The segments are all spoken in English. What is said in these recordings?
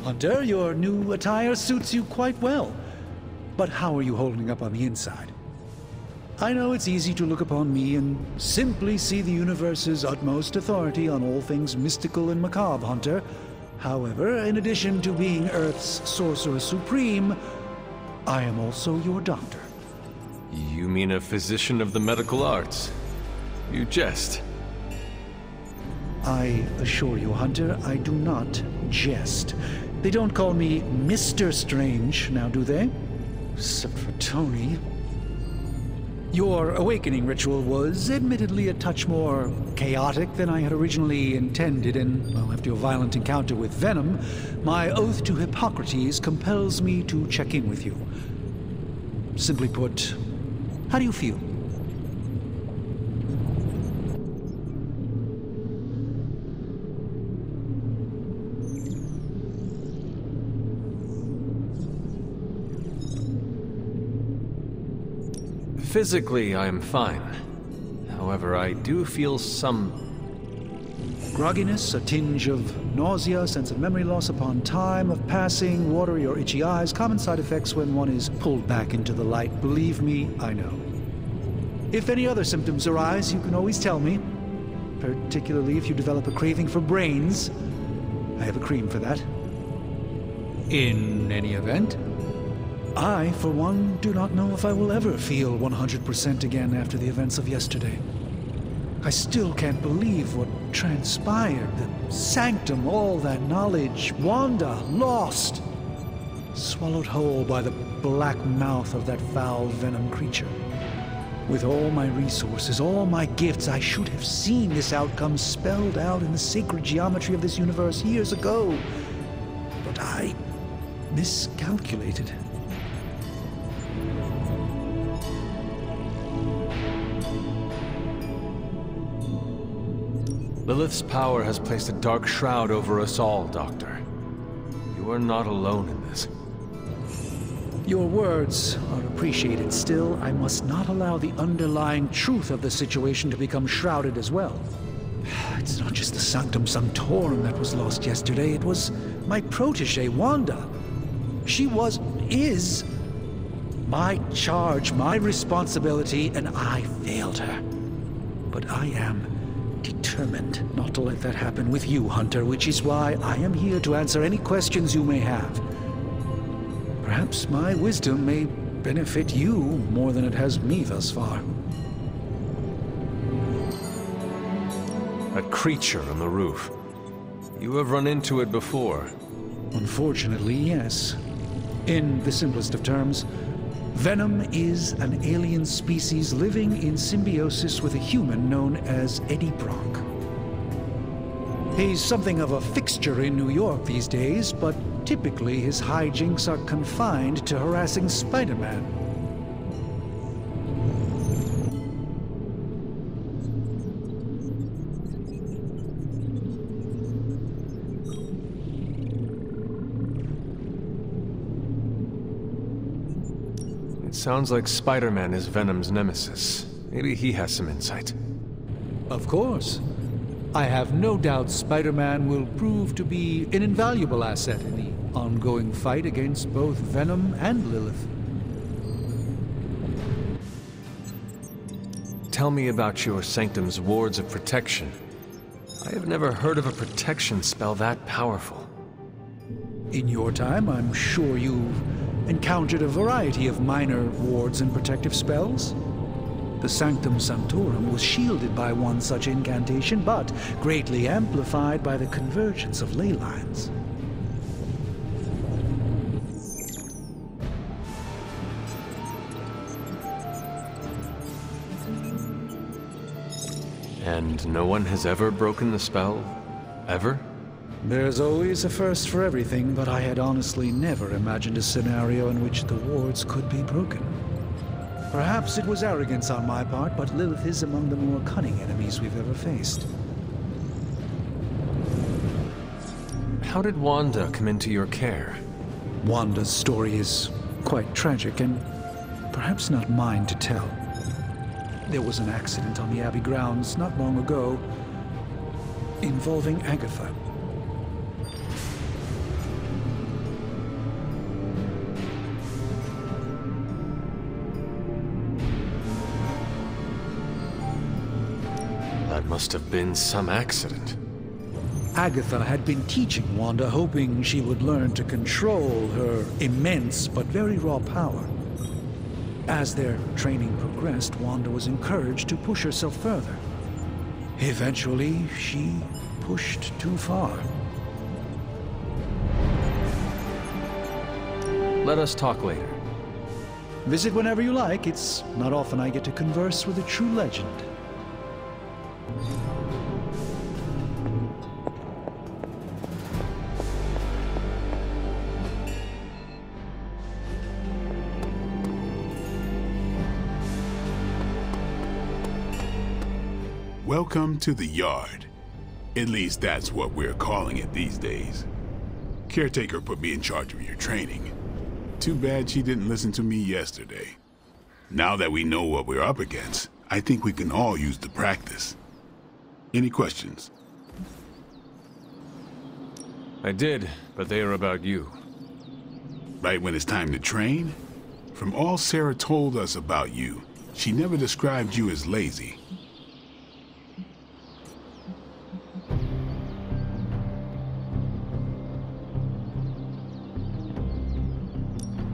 Hunter, your new attire suits you quite well. But how are you holding up on the inside? I know it's easy to look upon me and simply see the universe's utmost authority on all things mystical and macabre, Hunter. However, in addition to being Earth's Sorcerer Supreme, I am also your doctor. You mean a physician of the medical arts? You jest. I assure you, Hunter, I do not jest. They don't call me Mr. Strange, now do they? Except for Tony. Your awakening ritual was admittedly a touch more chaotic than I had originally intended, and, well, after your violent encounter with Venom, my oath to Hippocrates compels me to check in with you. Simply put, how do you feel? Physically, I am fine. However, I do feel some grogginess, a tinge of nausea, sense of memory loss upon time of passing, watery or itchy eyes, common side effects when one is pulled back into the light. Believe me, I know. If any other symptoms arise, you can always tell me. Particularly if you develop a craving for brains. I have a cream for that. In any event, I, for one, do not know if I will ever feel 100% again after the events of yesterday. I still can't believe what transpired. The sanctum, all that knowledge, Wanda, lost. Swallowed whole by the black mouth of that foul Venom creature. With all my resources, all my gifts, I should have seen this outcome spelled out in the sacred geometry of this universe years ago. But I miscalculated. Lilith's power has placed a dark shroud over us all, Doctor. You are not alone in this. Your words are appreciated. Still, I must not allow the underlying truth of the situation to become shrouded as well. It's not just the Sanctum Sanctorum that was lost yesterday. It was my protege, Wanda. She is my charge, my responsibility, and I failed her. But I am determined not to let that happen with you, Hunter, which is why I am here to answer any questions you may have. Perhaps my wisdom may benefit you more than it has me thus far. A creature on the roof. You have run into it before. Unfortunately, yes. In the simplest of terms, Venom is an alien species living in symbiosis with a human known as Eddie Brock. He's something of a fixture in New York these days, but typically his hijinks are confined to harassing Spider-Man. Sounds like Spider-Man is Venom's nemesis. Maybe he has some insight. Of course. I have no doubt Spider-Man will prove to be an invaluable asset in the ongoing fight against both Venom and Lilith. Tell me about your Sanctum's wards of protection. I have never heard of a protection spell that powerful. In your time, I'm sure you've encountered a variety of minor wards and protective spells. The Sanctum Sanctorum was shielded by one such incantation, but greatly amplified by the convergence of ley lines. And no one has ever broken the spell? Ever? There's always a first for everything, but I had honestly never imagined a scenario in which the wards could be broken. Perhaps it was arrogance on my part, but Lilith is among the more cunning enemies we've ever faced. How did Wanda come into your care? Wanda's story is quite tragic, and perhaps not mine to tell. There was an accident on the Abbey grounds not long ago involving Agatha. Must have been some accident. Agatha had been teaching Wanda, hoping she would learn to control her immense but very raw power. As their training progressed, Wanda was encouraged to push herself further. Eventually, she pushed too far. Let us talk later. Visit whenever you like. It's not often I get to converse with a true legend. Welcome to the Yard. At least that's what we're calling it these days. Caretaker put me in charge of your training. Too bad she didn't listen to me yesterday. Now that we know what we're up against, I think we can all use the practice. Any questions? I did, but they are about you. Right when it's time to train? From all Sarah told us about you, she never described you as lazy.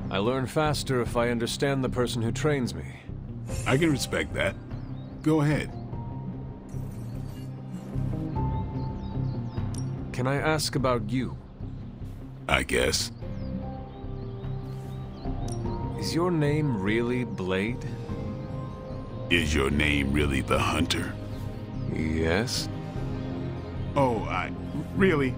I learn faster if I understand the person who trains me. I can respect that. Go ahead. Can I ask about you? I guess. Is your name really Blade? Is your name really the Hunter? Yes. Oh, really?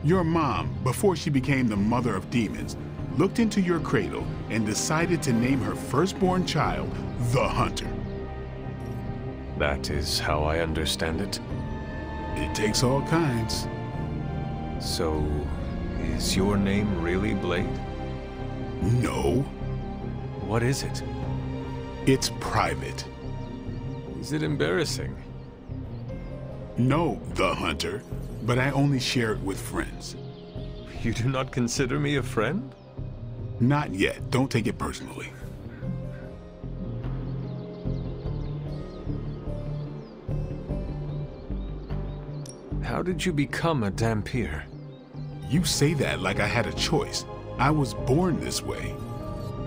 Your mom, before she became the mother of demons, looked into your cradle and decided to name her firstborn child the Hunter. That is how I understand it. It takes all kinds. So, is your name really Blade? No. What is it? It's private. Is it embarrassing? No, the Hunter, but I only share it with friends. You do not consider me a friend? Not yet. Don't take it personally. How did you become a Dhampir? You say that like I had a choice. I was born this way.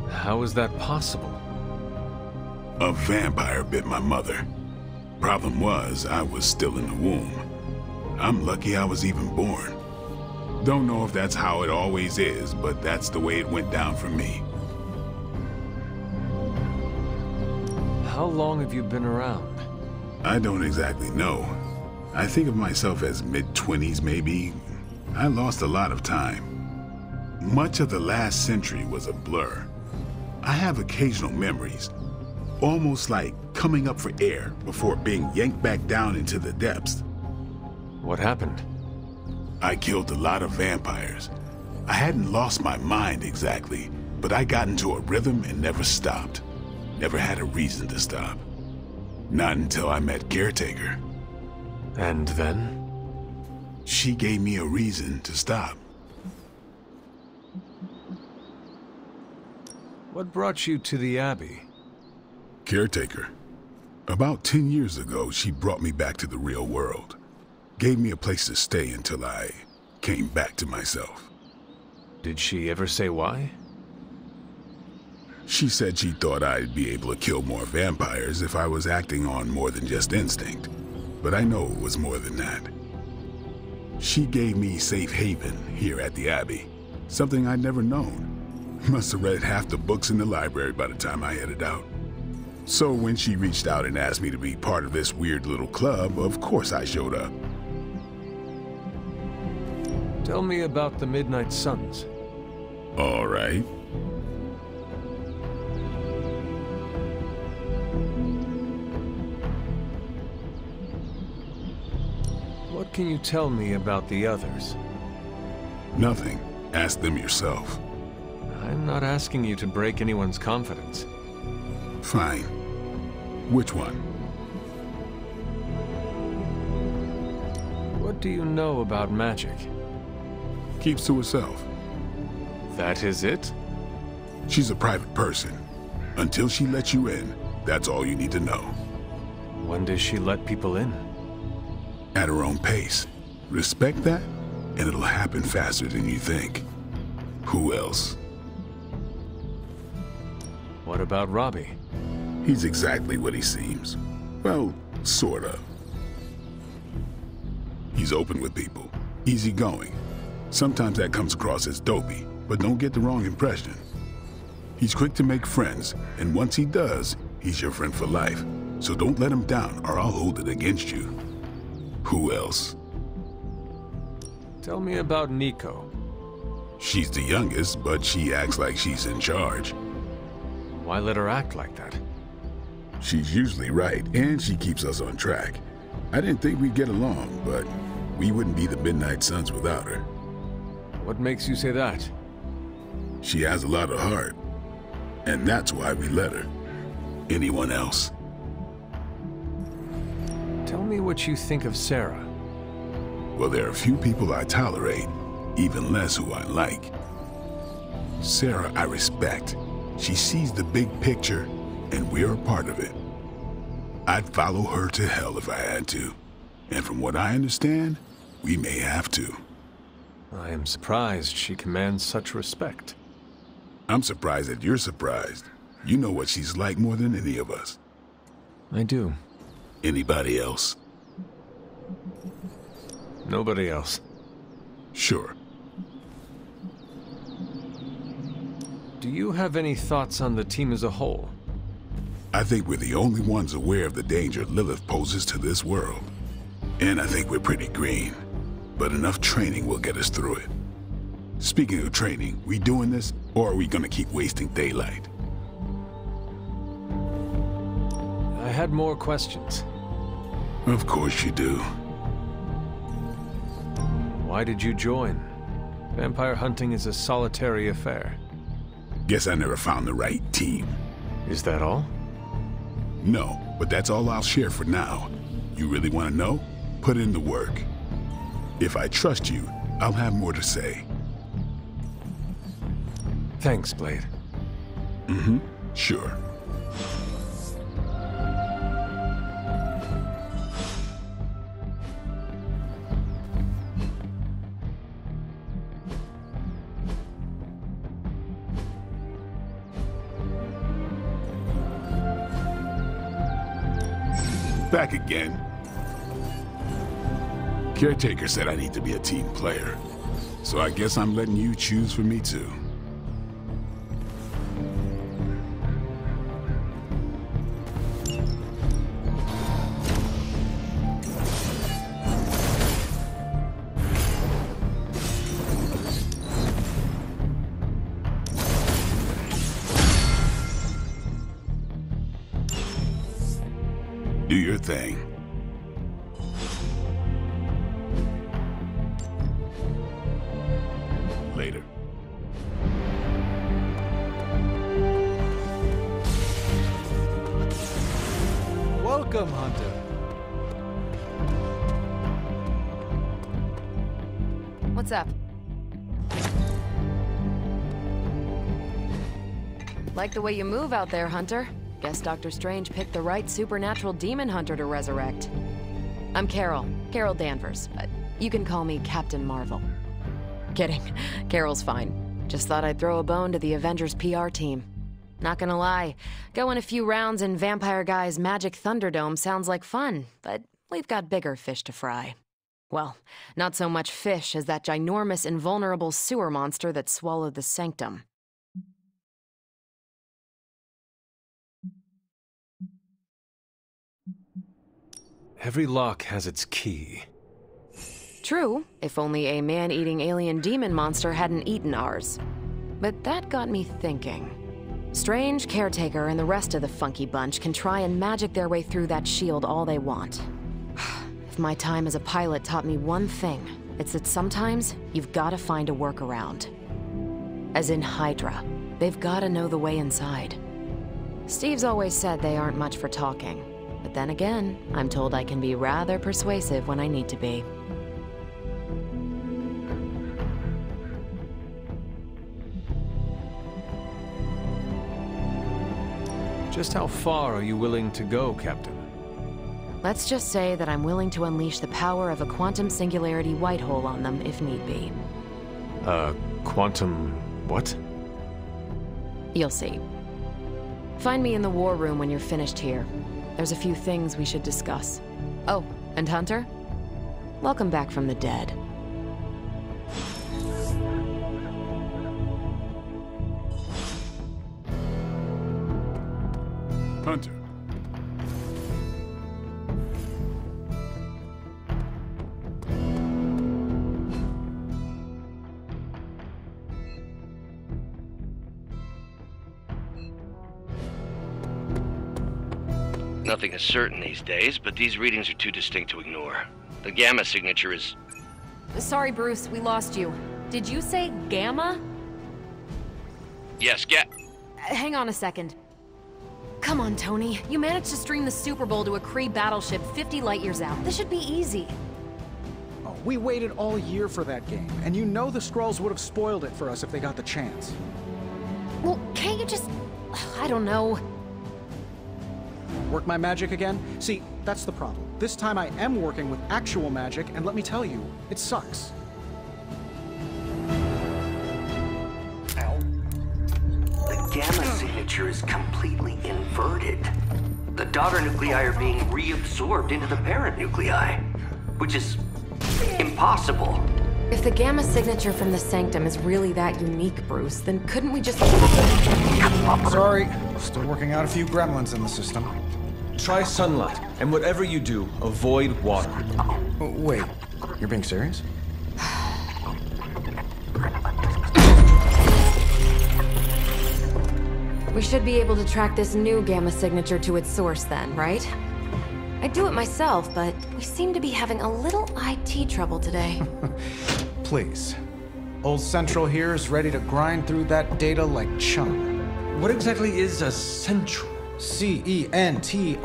How is that possible? A vampire bit my mother. Problem was, I was still in the womb. I'm lucky I was even born. Don't know if that's how it always is, but that's the way it went down for me. How long have you been around? I don't exactly know. I think of myself as mid-20s, maybe. I lost a lot of time. Much of the last century was a blur. I have occasional memories, almost like coming up for air before being yanked back down into the depths. What happened? I killed a lot of vampires. I hadn't lost my mind exactly, but I got into a rhythm and never stopped. Never had a reason to stop. Not until I met Caretaker. And then? She gave me a reason to stop. What brought you to the Abbey? Caretaker. About 10 years ago, she brought me back to the real world. Gave me a place to stay until I came back to myself. Did she ever say why? She said she thought I'd be able to kill more vampires if I was acting on more than just instinct. But I know it was more than that. She gave me safe haven here at the Abbey. Something I'd never known. Must have read half the books in the library by the time I headed out. So when she reached out and asked me to be part of this weird little club, of course I showed up. Tell me about the Midnight Suns. All right. What can you tell me about the others? Nothing. Ask them yourself. I'm not asking you to break anyone's confidence. Fine. Which one? What do you know about magic? Keeps to herself. That is it? She's a private person. Until she lets you in, that's all you need to know. When does she let people in? at her own pace. Respect that, and it'll happen faster than you think. Who else? What about Robbie? He's exactly what he seems. Well, sort of. He's open with people, easygoing. Sometimes that comes across as dopey, but don't get the wrong impression. He's quick to make friends, and once he does, he's your friend for life. So don't let him down, or I'll hold it against you. Who else? Tell me about Nico. She's the youngest, but she acts like she's in charge. Why let her act like that? She's usually right, and she keeps us on track. I didn't think we'd get along, but we wouldn't be the Midnight Suns without her. What makes you say that? She has a lot of heart, and that's why we let her. Anyone else? Tell me what you think of Sarah. Well, there are a few people I tolerate, even less who I like. Sarah I respect. She sees the big picture, and we're a part of it. I'd follow her to hell if I had to. And from what I understand, we may have to. I am surprised she commands such respect. I'm surprised that you're surprised. You know what she's like more than any of us. I do. Anybody else? Nobody else. Sure. Do you have any thoughts on the team as a whole? I think we're the only ones aware of the danger Lilith poses to this world. And I think we're pretty green. But enough training will get us through it. Speaking of training, we doing this, or are we gonna keep wasting daylight? I had more questions. Of course you do. Why did you join? Vampire hunting is a solitary affair. Guess I never found the right team. Is that all? No, but that's all I'll share for now. You really want to know? Put in the work. If I trust you, I'll have more to say. Thanks, Blade. Sure. Back again. Caretaker said I need to be a team player, so I guess I'm letting you choose for me too. Do your thing. Later. Welcome, Hunter. What's up? Like the way you move out there, Hunter. Guess Dr. Strange picked the right supernatural demon hunter to resurrect. I'm Carol Danvers. You can call me Captain Marvel. Kidding. Carol's fine. Just thought I'd throw a bone to the Avengers PR team. Not gonna lie, going a few rounds in Vampire Guy's Magic Thunderdome sounds like fun, but we've got bigger fish to fry. Well, not so much fish as that ginormous invulnerable sewer monster that swallowed the Sanctum. Every lock has its key. True, if only a man-eating alien demon monster hadn't eaten ours. But that got me thinking. Strange, Caretaker, and the rest of the funky bunch can try and magic their way through that shield all they want. If my time as a pilot taught me one thing, it's that sometimes you've got to find a workaround. As in Hydra, they've got to know the way inside. Steve's always said they aren't much for talking. But then again, I'm told I can be rather persuasive when I need to be. Just how far are you willing to go, Captain? Let's just say that I'm willing to unleash the power of a quantum singularity white hole on them if need be. Quantum... what? You'll see. Find me in the war room when you're finished here. There's a few things we should discuss. Oh, and Hunter? Welcome back from the dead. Hunter. Nothing is certain these days, but these readings are too distinct to ignore. The gamma signature is... Sorry, Bruce, we lost you. Did you say Gamma? Yes, Hang on a second. Come on, Tony. You managed to stream the Super Bowl to a Kree battleship 50 light-years out. This should be easy. Oh, we waited all year for that game, and you know the Skrulls would have spoiled it for us if they got the chance. Well, can't you just... I don't know. Work my magic again? See, that's the problem. This time I am working with actual magic, and let me tell you, it sucks. The gamma signature is completely inverted. The daughter nuclei are being reabsorbed into the parent nuclei, which is impossible. If the gamma signature from the Sanctum is really that unique, Bruce, then couldn't we just... Sorry, still working out a few gremlins in the system. Try sunlight, and whatever you do, avoid water. Oh, wait, you're being serious? We should be able to track this new gamma signature to its source then, right? I'd do it myself, but we seem to be having a little IT trouble today. Please. Old Central here is ready to grind through that data like chum. What exactly is a central? CENTRAL.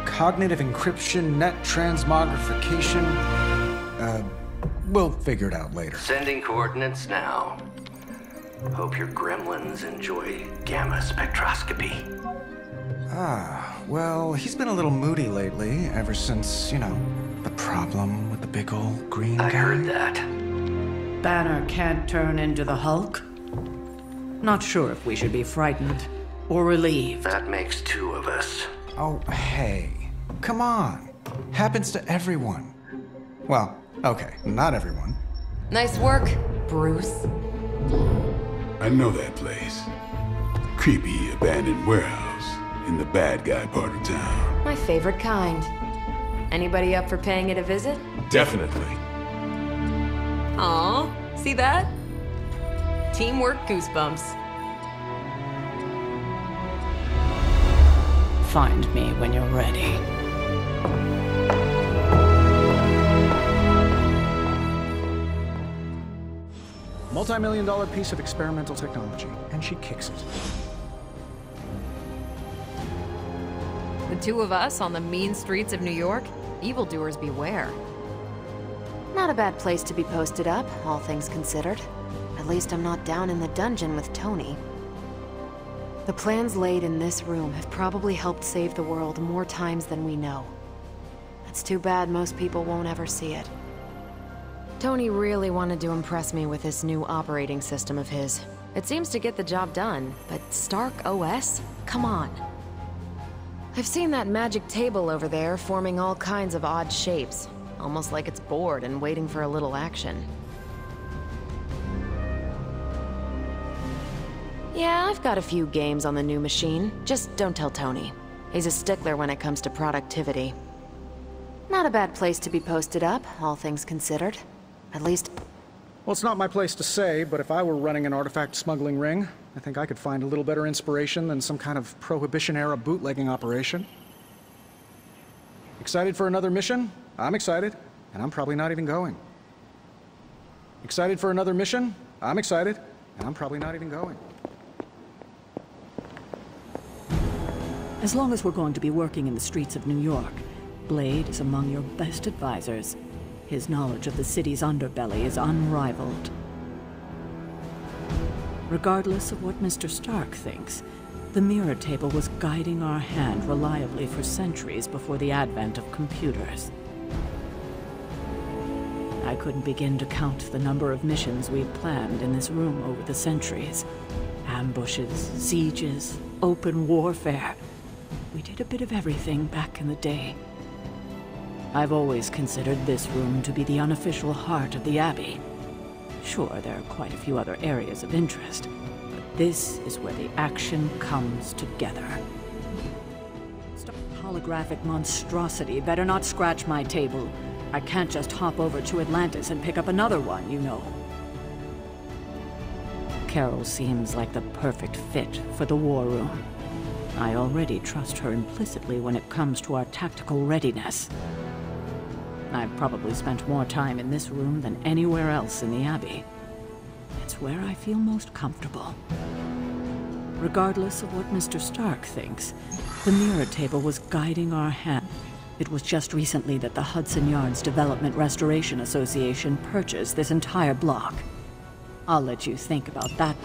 Cognitive encryption, net transmogrification. We'll figure it out later. Sending coordinates now. Hope your gremlins enjoy gamma spectroscopy. Well, he's been a little moody lately, ever since, you know, the problem with the big old green guy. I heard that. Banner can't turn into the Hulk? Not sure if we should be frightened or relieved. That makes two of us. Oh, hey. Come on. Happens to everyone. Well, okay, not everyone. Nice work, Bruce. I know that place. Creepy abandoned warehouse in the bad guy part of town. My favorite kind. Anybody up for paying it a visit? Definitely. Aw, see that? Teamwork goosebumps. Find me when you're ready. Multi-million-dollar piece of experimental technology, and she kicks it. The two of us on the mean streets of New York? Evildoers beware. Not a bad place to be posted up, all things considered. At least I'm not down in the dungeon with Tony. The plans laid in this room have probably helped save the world more times than we know. It's too bad most people won't ever see it. Tony really wanted to impress me with this new operating system of his. It seems to get the job done, but Stark OS? Come on. I've seen that magic table over there forming all kinds of odd shapes, almost like it's bored and waiting for a little action. Yeah, I've got a few games on the new machine. Just don't tell Tony. He's a stickler when it comes to productivity. Not a bad place to be posted up, all things considered. At least... Well, it's not my place to say, but if I were running an artifact smuggling ring, I think I could find a little better inspiration than some kind of Prohibition-era bootlegging operation. Excited for another mission? I'm excited, and I'm probably not even going. Excited for another mission? I'm excited, and I'm probably not even going. As long as we're going to be working in the streets of New York, Blade is among your best advisors. His knowledge of the city's underbelly is unrivaled. Regardless of what Mr. Stark thinks, The mirror table was guiding our hand reliably for centuries before the advent of computers. I couldn't begin to count the number of missions we'd planned in this room over the centuries. Ambushes, sieges, open warfare. We did a bit of everything back in the day. I've always considered this room to be the unofficial heart of the Abbey. Sure, there are quite a few other areas of interest, but this is where the action comes together. Holographic monstrosity better not scratch my table. I can't just hop over to Atlantis and pick up another one, you know. Carol seems like the perfect fit for the war room. I already trust her implicitly when it comes to our tactical readiness. I've probably spent more time in this room than anywhere else in the Abbey. It's where I feel most comfortable. Regardless of what Mr. Stark thinks, the mirror table was guiding our hand. It was just recently that the Hudson Yards Development Restoration Association purchased this entire block. I'll let you think about that.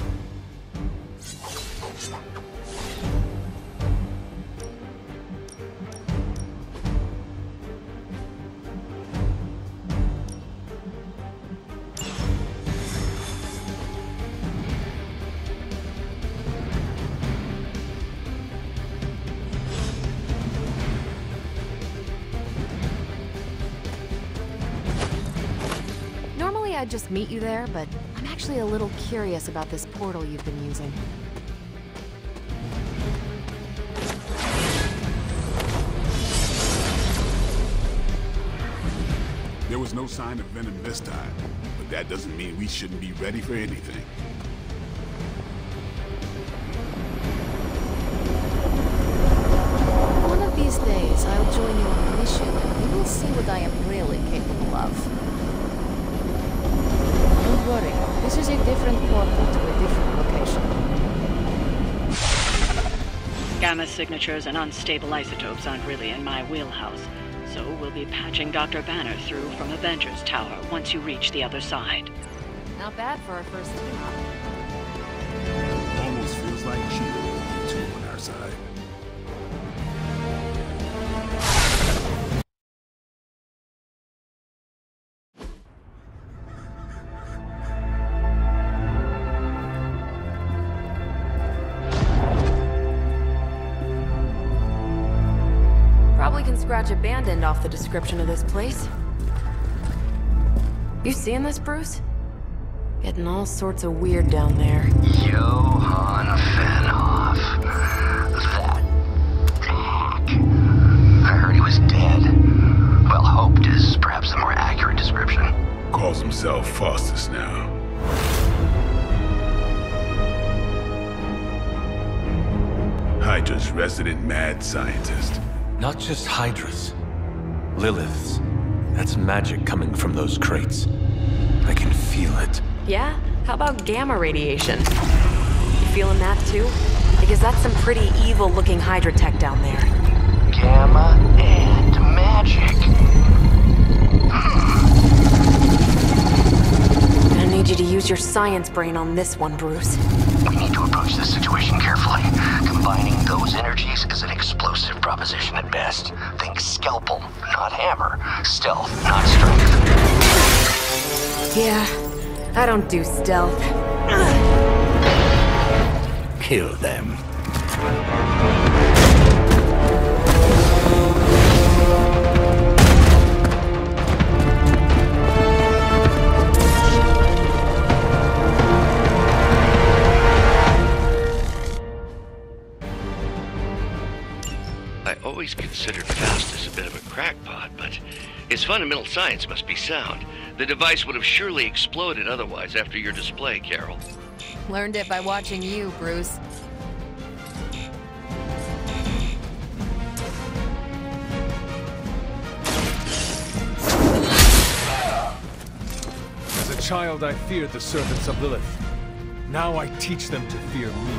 I'd just meet you there, but I'm actually a little curious about this portal you've been using. There was no sign of venom this time, but that doesn't mean we shouldn't be ready for anything. One of these days, I'll join you on a mission, and you will see what I am really capable of. Don't worry, this is a different portal to a different location. Gamma signatures and unstable isotopes aren't really in my wheelhouse, so we'll be patching Dr. Banner through from Avengers Tower once you reach the other side. Not bad for our first team-up. Almost feels like cheating with you two on our side. Probably can scratch abandoned off the description of this place. You seeing this, Bruce? Getting all sorts of weird down there. Johann Fenhoff. That hack. I heard he was dead. Well, hoped is perhaps a more accurate description. Calls himself Faustus now. Hydra's resident mad scientist. Not just Hydra's. Lilith's. That's magic coming from those crates. I can feel it. Yeah? How about gamma radiation? You feeling that too? Because that's some pretty evil-looking Hydra tech down there. Gamma and magic. I need you to use your science brain on this one, Bruce. We need to approach this situation carefully. Combining those energies is an explosive proposition at best. Think scalpel, not hammer. Stealth, not strength. Yeah, I don't do stealth. Kill them. I always considered Faustus a bit of a crackpot, but his fundamental science must be sound. The device would have surely exploded otherwise after your display, Carol. Learned it by watching you, Bruce. As a child, I feared the servants of Lilith. Now I teach them to fear me.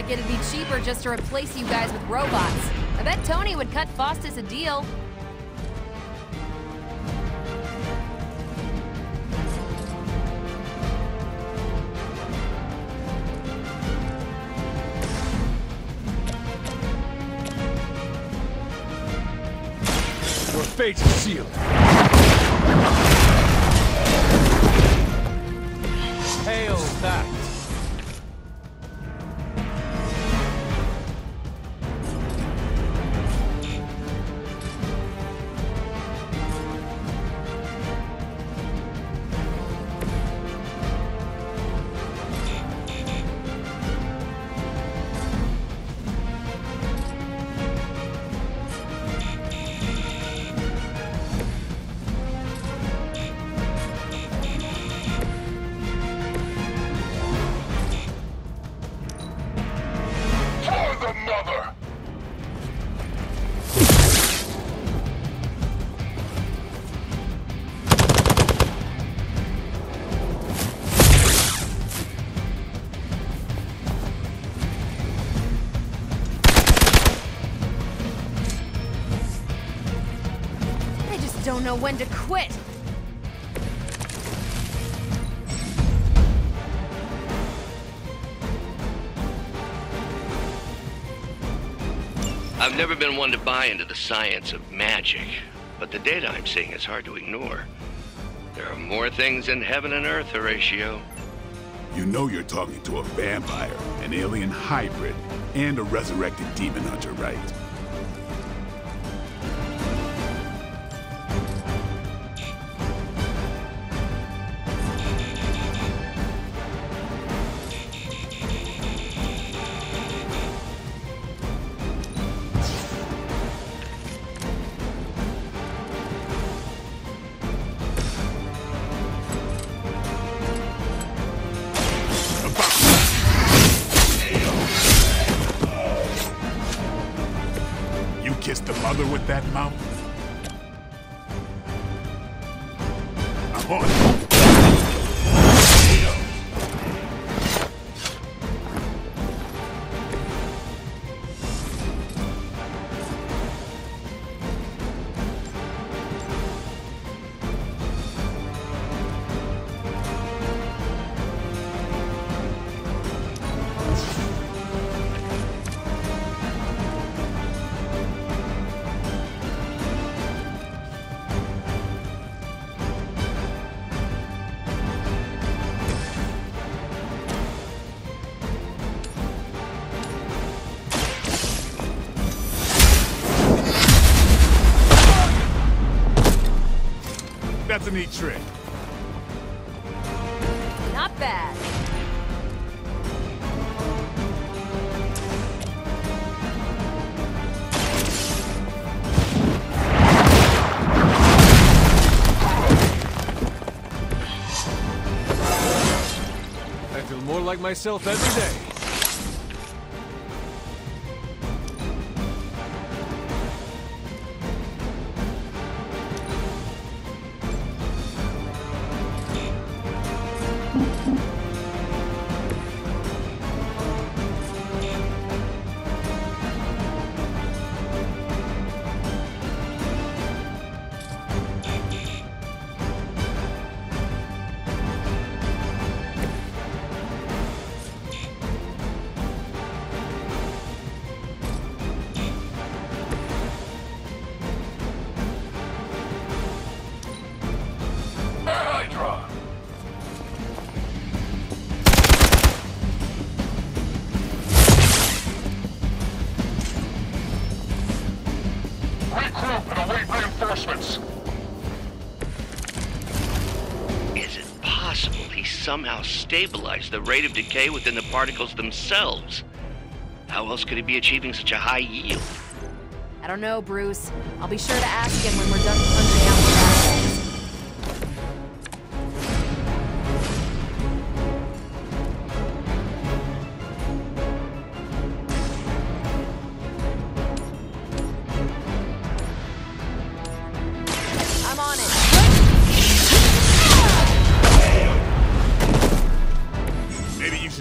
like it'd be cheaper just to replace you guys with robots. I bet Tony would cut Faustus a deal. Your fate is sealed. Hail that! Don't know when to quit. I've never been one to buy into the science of magic, but the data I'm seeing is hard to ignore. There are more things in heaven and earth, Horatio. You know you're talking to a vampire, an alien hybrid, and a resurrected demon hunter, right? Kiss the mother with that mouth? I'm on it. That's a neat trick. Not bad. I feel more like myself every day. Is it possible he somehow stabilized the rate of decay within the particles themselves? How else could he be achieving such a high yield? I don't know, Bruce. I'll be sure to ask him when we're done punching out the bad guys.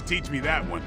Teach me that one.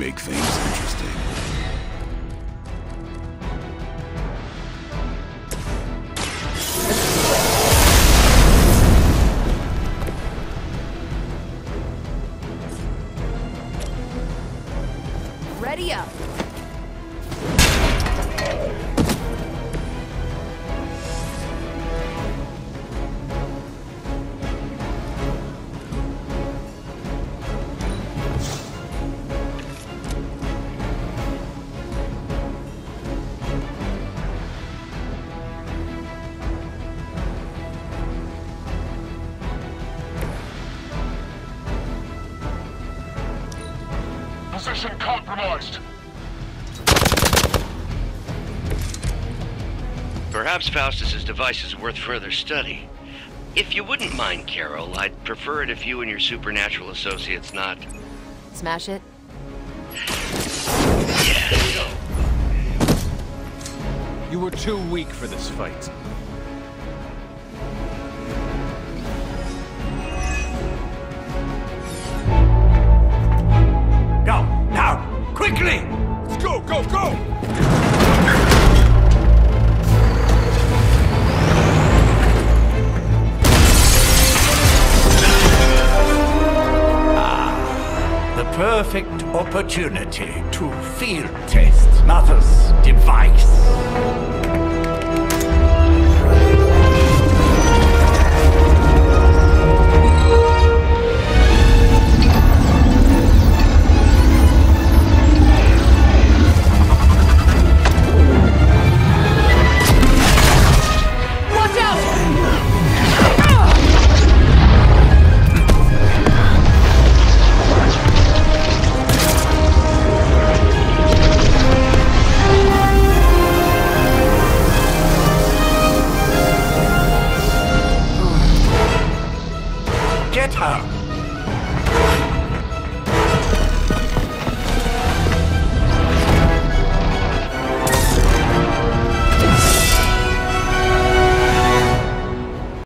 make things interesting. Ready up. Position compromised. Perhaps Faustus's device is worth further study. If you wouldn't mind, Carol, I'd prefer it if you and your supernatural associates not... Smash it? Yeah. You were too weak for this fight. Go, now, quickly! Let's go, go, go! The perfect opportunity to field test Mother's device.